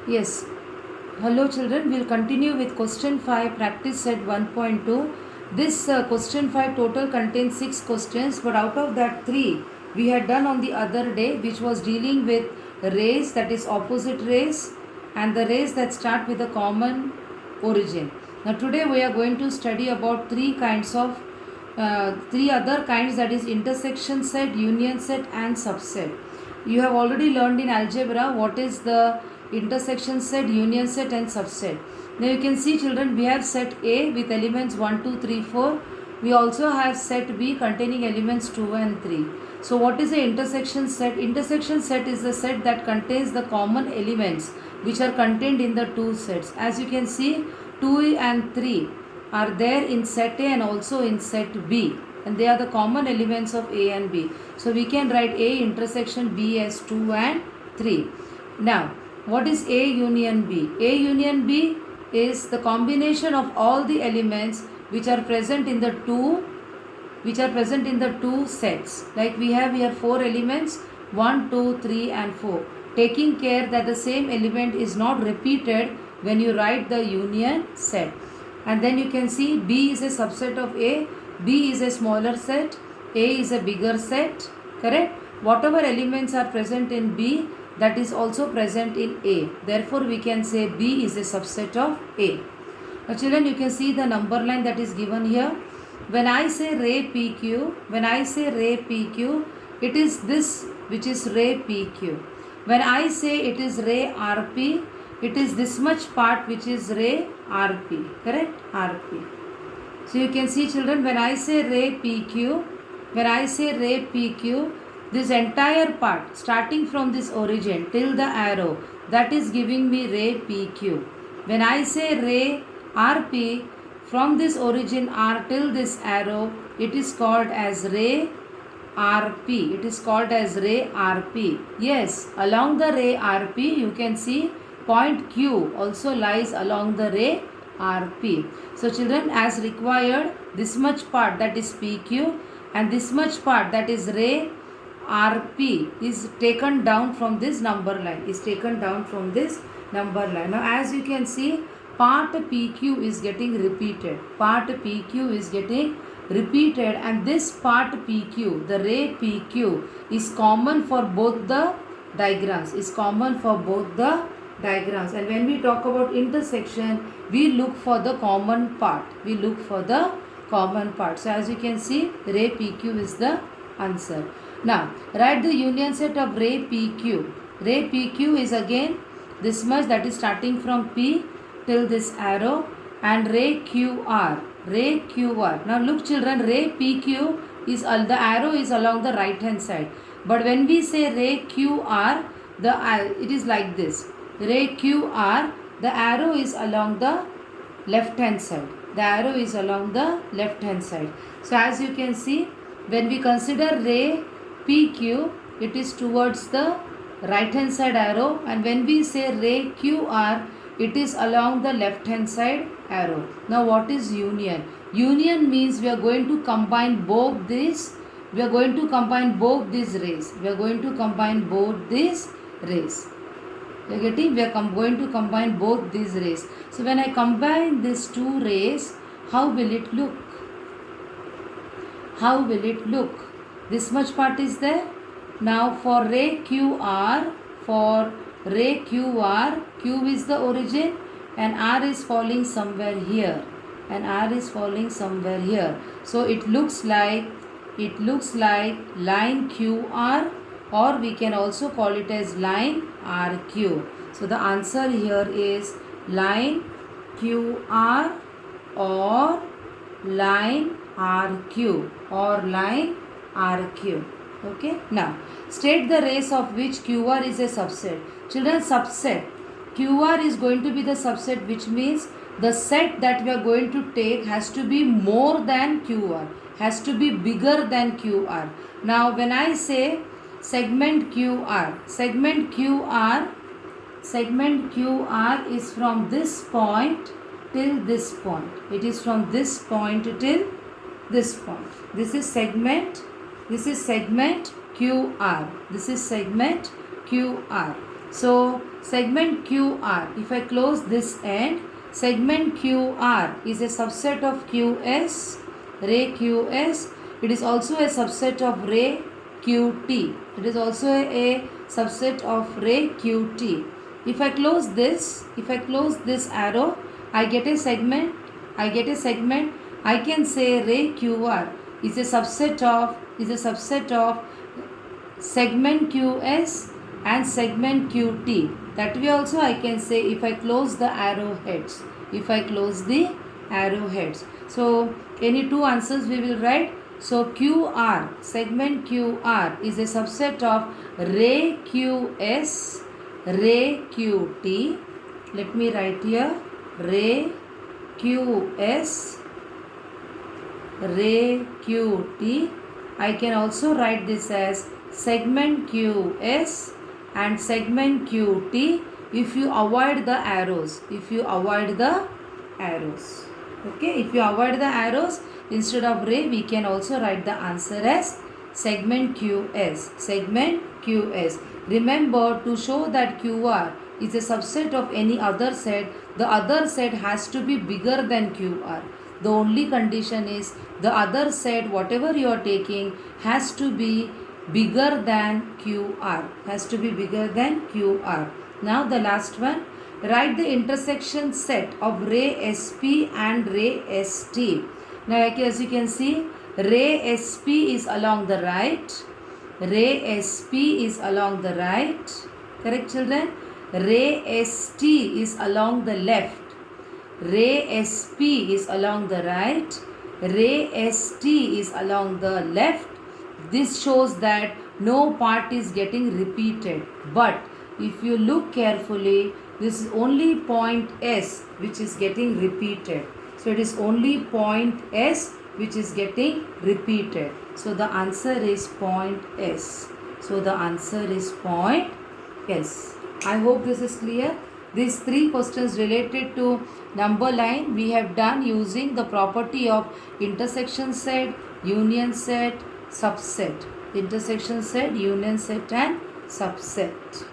Yes. Hello children, we'll continue with question 5 practice set 1.2. This question 5 total contains 6 questions, but out of that 3 we had done on the other day, which was dealing with rays, that is opposite rays, and the rays that start with a common origin. Now today we are going to study about three other kinds, that is intersection set, union set and subset. You have already learned in algebra what is the intersection set, union set and subset. Now you can see children, we have set A with elements 1, 2, 3, 4. We also have set B containing elements 2 and 3. So what is the intersection set? Intersection set is the set that contains the common elements which are contained in the two sets. As you can see, 2 and 3 are there in set A and also in set B, and they are the common elements of A and B. So we can write A intersection B as 2 and 3. Now what is A union B? A union B is the combination of all the elements which are present in the two sets. Like we have here 4 elements, 1, 2, 3 and 4. Taking care that the same element is not repeated when you write the union set. And then you can see B is a subset of A, B is a smaller set, A is a bigger set, correct? Whatever elements are present in B, that is also present in A. Therefore, we can say B is a subset of A. Now children, you can see the number line that is given here. When I say ray PQ, it is this which is ray PQ. When I say it is ray RP, it is this much part which is ray RP, correct? RP. So you can see children, when I say ray PQ, this entire part starting from this origin till the arrow, that is giving me ray PQ. When I say ray RP, from this origin R till this arrow, it is called as ray RP. It is called as ray RP. Yes, along the ray RP, you can see point Q also lies along the ray RP. So children, as required, this much part, that is PQ, and this much part, that is ray RP, is taken down from this number line. Now as you can see, part PQ is getting repeated. And this part PQ, the ray PQ, is common for both the diagrams. And when we talk about intersection, we look for the common part. So as you can see, ray PQ is the answer. Now write the union set of ray PQ. Ray PQ is again this much, that is starting from P till this arrow, and ray QR. Now look children, ray PQ is the arrow is along the right hand side. But when we say ray QR, it is like this. Ray QR, the arrow is along the left hand side. So as you can see, when we consider ray PQ, it is towards the right hand side arrow, and when we say ray QR, it is along the left hand side arrow. Now what is union? Union means we are going to combine both these rays. We are going to combine both these rays. We are going to combine both these rays. So when I combine these two rays, how will it look? This much part is there. Now for ray QR, Q is the origin and R is falling somewhere here. So it looks like line QR, or we can also call it as line RQ. So the answer here is line QR or line RQ Okay. Now state the rays of which QR is a subset. Children, subset. QR is going to be the subset, which means the set that we are going to take has to be more than QR, has to be bigger than QR. Now when I say segment QR is from this point till this point. It is from this point till this point. This is segment QR. So segment QR, if I close this end, segment QR is a subset of QS, ray QS. It is also a subset of ray QT. It is also a subset of ray QT. If I close this arrow, I get a segment. I can say ray QR is a subset of segment QS and segment QT. That way also I can say if I close the arrowheads. So any two answers we will write. So QR, segment QR is a subset of ray QS, ray QT. Let me write here ray QS, ray QT. I can also write this as segment QS and segment QT if you avoid the arrows. Okay, if you avoid the arrows, instead of ray we can also write the answer as segment QS. Remember, to show that QR is a subset of any other set, the other set has to be bigger than QR. The only condition is the other set, whatever you are taking, has to be bigger than QR. Now the last one. Write the intersection set of ray SP and ray ST. Now as you can see, ray SP is along the right. Correct, children? Ray ST is along the left. Ray SP is along the right. Ray ST is along the left. This shows that no part is getting repeated. But if you look carefully, this is only point S which is getting repeated. So it is only point S which is getting repeated. So the answer is point S. I hope this is clear. These three questions related to number line we have done using the property of intersection set, union set, subset. Intersection set, union set and subset.